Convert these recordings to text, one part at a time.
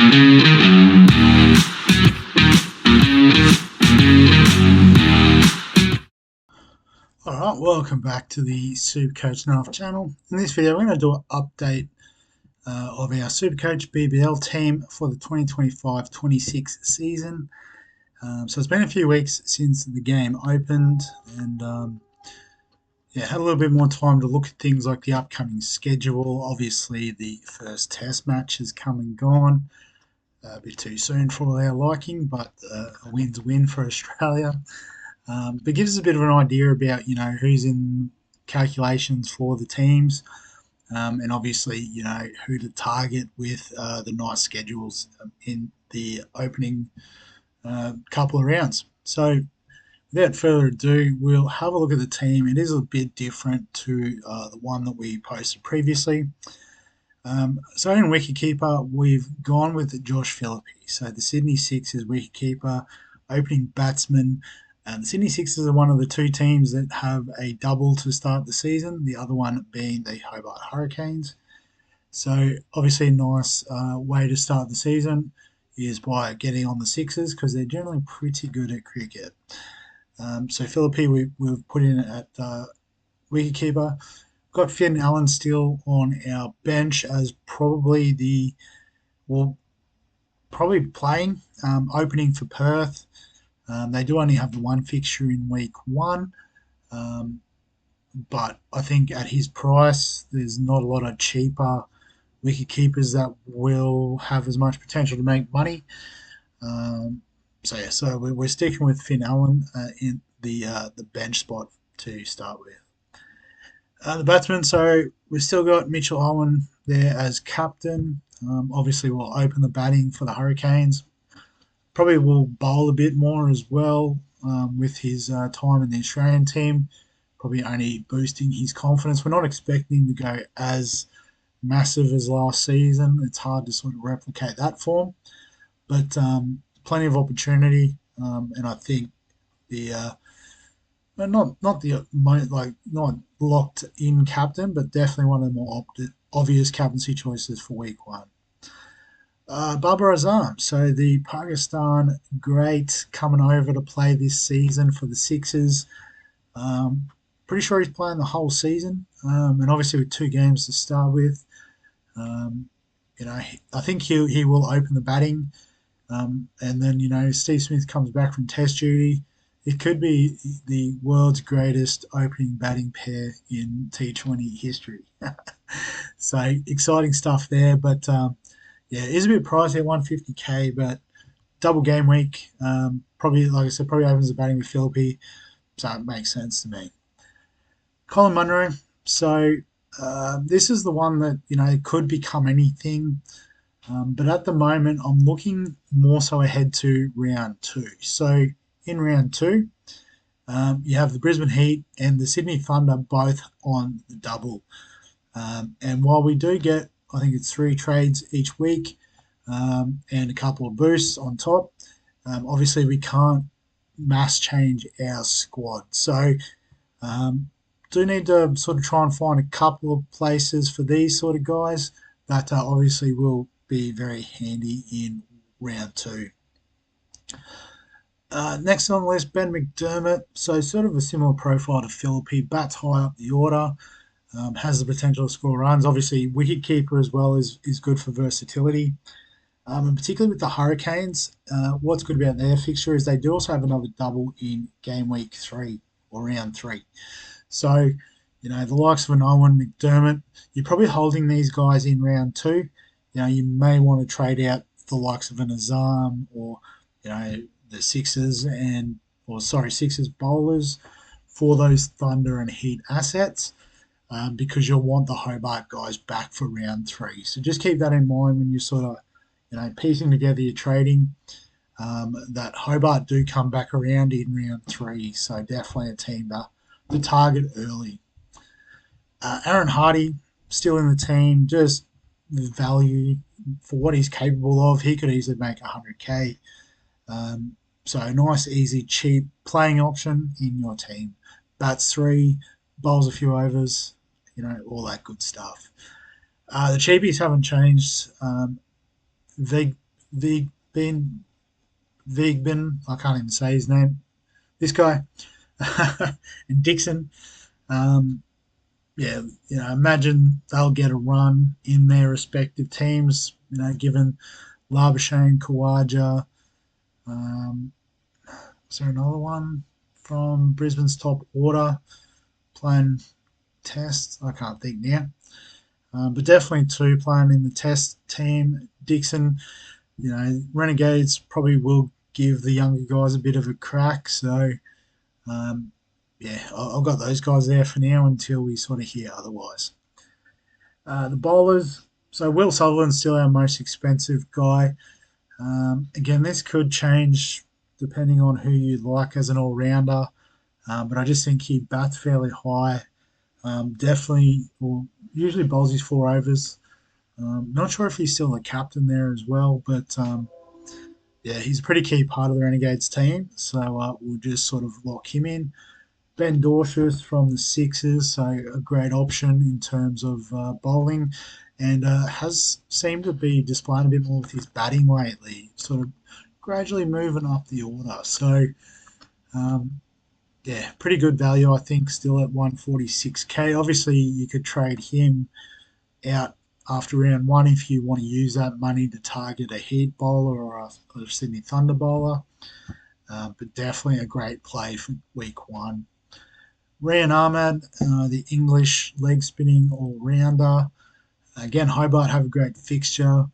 Alright, welcome back to the SuperCoach North channel. In this video, we're going to do an update of our SuperCoach BBL team for the 2025-26 season. So it's been a few weeks since the game opened, and had a little bit more time to look at things like the upcoming schedule. Obviously, the first test match has come and gone. A bit too soon for our liking, but a win's a win for Australia. But gives us a bit of an idea about, who's in calculations for the teams, and obviously, who to target with the nice schedules in the opening couple of rounds. So without further ado, we'll have a look at the team. It is a bit different to the one that we posted previously. So in wicketkeeper, we've gone with Josh Philippe. So the Sydney Sixers wicketkeeper, opening batsman. The Sydney Sixers are one of the two teams that have a double to start the season, the other one being the Hobart Hurricanes. So obviously a nice way to start the season is by getting on the Sixers because they're generally pretty good at cricket. So Philippe we've put in at wicketkeeper. Got Finn Allen still on our bench as probably probably playing, opening for Perth. They do only have the one fixture in week one, but I think at his price, there's not a lot of cheaper wicket-keepers that will have as much potential to make money. So we're sticking with Finn Allen in the bench spot to start with. The batsman, so we've still got Mitchell Owen there as captain. Obviously, we'll open the batting for the Hurricanes. Probably will bowl a bit more as well with his time in the Australian team, probably only boosting his confidence. We're not expecting to go as massive as last season. It's hard to sort of replicate that form, but plenty of opportunity, and I think the not locked in captain, but definitely one of the more obvious captaincy choices for week one. Babar Azam, so the Pakistan great coming over to play this season for the Sixers. Pretty sure he's playing the whole season, and obviously with two games to start with. I think he will open the batting, and then Steve Smith comes back from Test duty. It could be the world's greatest opening batting pair in T20 history. So exciting stuff there, but. It is a bit pricey at 150k, but double game week, probably, like I said, probably opens the batting with Philippe, so it makes sense to me. Colin Munro, so this is the one that, it could become anything, but at the moment I'm looking more so ahead to round two. So in round two, you have the Brisbane Heat and the Sydney Thunder both on the double. And while we do get, I think it's 3 trades each week and a couple of boosts on top, obviously we can't mass change our squad. So do need to sort of try and find a couple of places for these sort of guys that obviously will be very handy in round two. Next on the list, Ben McDermott. So sort of a similar profile to Philippe, bats high up the order. Has the potential to score runs. Obviously, wicketkeeper as well is good for versatility. And particularly with the Hurricanes, what's good about their fixture is they do also have another double in game week 3 or round 3. So, the likes of an Owen, McDermott, you're probably holding these guys in round 2. You may want to trade out the likes of an Azam or, the Sixers Sixers bowlers for those Thunder and Heat assets. Because you'll want the Hobart guys back for round 3. So just keep that in mind when you're sort of, piecing together your trading. That Hobart do come back around in round 3, so definitely a team to target early. Aaron Hardy still in the team, just the value for what he's capable of. He could easily make 100k. So a nice, easy, cheap playing option in your team. Bats 3, bowls a few overs. All that good stuff. The cheapies haven't changed. Vigbin, Vigbin, I can't even say his name. This guy, and Dixon. Um, yeah, imagine they'll get a run in their respective teams. Given Labuschagne, Kawaja. Um, is there another one from Brisbane's top order playing Test? I can't think now. But definitely two playing in the Test team. Dixon, Renegades probably will give the younger guys a bit of a crack. So, um, yeah, I've got those guys there for now until we sort of hear otherwise. The bowlers. So Will Sullivan's still our most expensive guy. Again, this could change depending on who you like as an all-rounder, but I just think he bats fairly high. Definitely, well, usually bowls his 4 overs. Not sure if he's still a captain there as well, but yeah, he's a pretty key part of the Renegades team, so we'll just sort of lock him in. Ben Dorshus from the Sixers, so a great option in terms of bowling, and has seemed to be displaying a bit more with his batting lately, sort of gradually moving up the order. So, um, yeah, pretty good value, I think, still at 146k. Obviously, you could trade him out after round one if you want to use that money to target a Heat bowler or a Sydney Thunder bowler, but definitely a great play for week one. Rian Ahmed, the English leg spinning all rounder. Again, Hobart have a great fixture.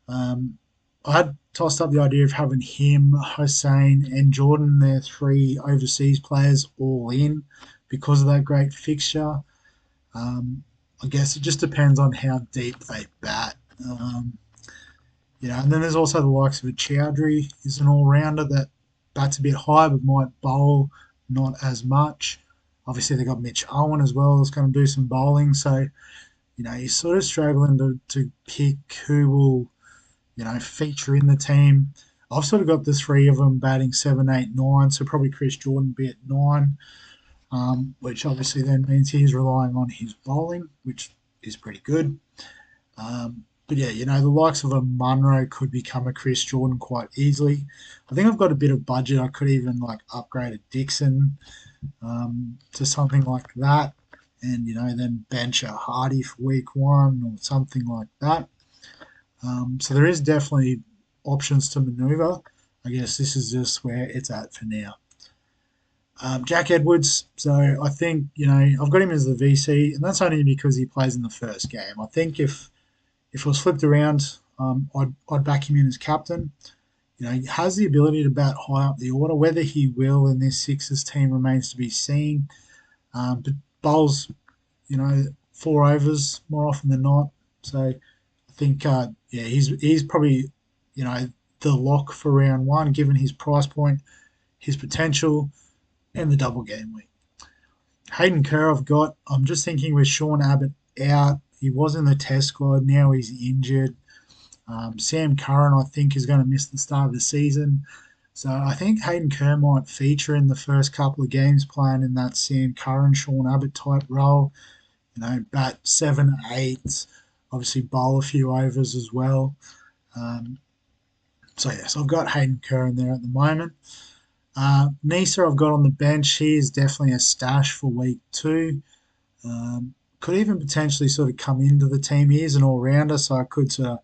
Um, I had tossed up the idea of having him, Hossein, and Jordan, their three overseas players, all in because of that great fixture. I guess it just depends on how deep they bat. And then there's also the likes of a Chowdhury, is an all rounder that bats a bit high but might bowl not as much. Obviously, they got Mitch Owen as well that's going to do some bowling. So, you're sort of struggling to pick who will, feature in the team. I've sort of got the three of them batting 7, 8, 9. So probably Chris Jordan be at 9, which obviously then means he's relying on his bowling, which is pretty good. But yeah, the likes of a Munro could become a Chris Jordan quite easily. I think I've got a bit of budget. I could even like upgrade a Dixon to something like that, and then bench a Hardy for week one or something like that. So there is definitely options to manoeuvre. I guess this is just where it's at for now. Jack Edwards. So I think I've got him as the VC, and that's only because he plays in the first game. I think if it was flipped around, I'd back him in as captain. He has the ability to bat high up the order. Whether he will in this Sixers team remains to be seen. But bowls, 4 overs more often than not. So I think, yeah, he's probably, the lock for round one, given his price point, his potential, and the double game week. Hayden Kerr, I'm just thinking with Sean Abbott out, he was in the test squad. Now he's injured. Sam Curran, I think, is going to miss the start of the season. So I think Hayden Kerr might feature in the first couple of games playing in that Sam Curran, Sean Abbott type role. Bat 7, 8, obviously bowl a few overs as well. So yes, I've got Hayden Kerr in there at the moment. Nisa I've got on the bench. He is definitely a stash for week two. Could even potentially sort of come into the team. He is an all-rounder, so I could sort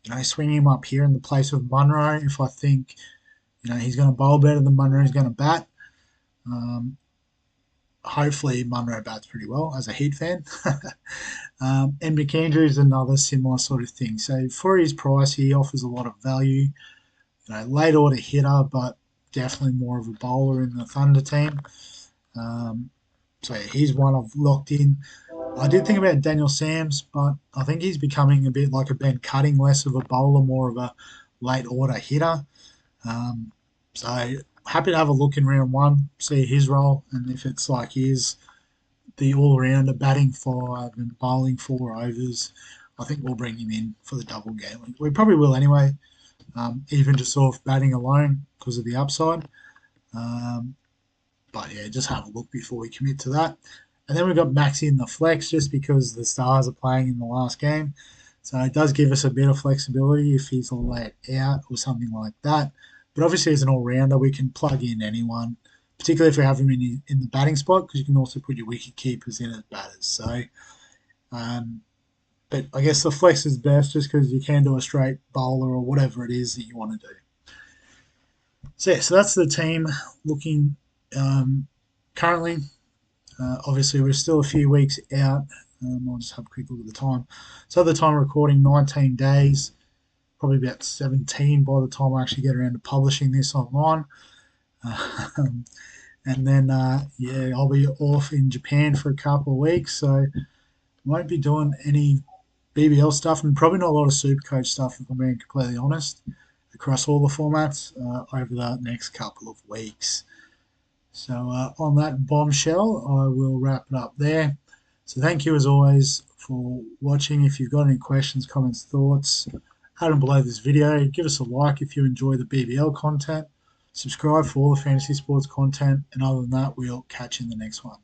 of swing him up here in the place of Munro if I think, he's going to bowl better than Munro's going to bat. Hopefully Munro bats pretty well as a Heat fan. And McAndrew is another similar sort of thing. So for his price, he offers a lot of value. Late order hitter, but definitely more of a bowler in the Thunder team. So yeah, he's one I've locked in. I did think about Daniel Sams, but I think he's becoming a bit like a Ben Cutting, less of a bowler, more of a late order hitter. So happy to have a look in round one, see his role, and if it's like he's the all-rounder batting 5 and bowling 4 overs, I think we'll bring him in for the double game. We probably will anyway, even just off batting alone because of the upside. But yeah, just have a look before we commit to that. And then we've got Maxi in the flex just because the Stars are playing in the last game. So it does give us a bit of flexibility if he's let out or something like that. But obviously, as an all-rounder, we can plug in anyone, particularly if we have him in the batting spot, because you can also put your wicket keepers in as batters. So, um, but I guess the flex is best just because you can do a straight bowler or whatever it is that you want to do. So yeah, so that's the team looking currently. Obviously, we're still a few weeks out. I'll just have a quick look at the time. So, at the time of recording, 19 days, probably about 17 by the time I actually get around to publishing this online. Um, and then, yeah, I'll be off in Japan for a couple of weeks. So, won't be doing any BBL stuff and probably not a lot of Supercoach stuff, if I'm being completely honest, across all the formats over the next couple of weeks. So, on that bombshell, I will wrap it up there. So, thank you as always for watching. If you've got any questions, comments, thoughts, add them below this video. Give us a like if you enjoy the BBL content. Subscribe for all the fantasy sports content. And other than that, we'll catch you in the next one.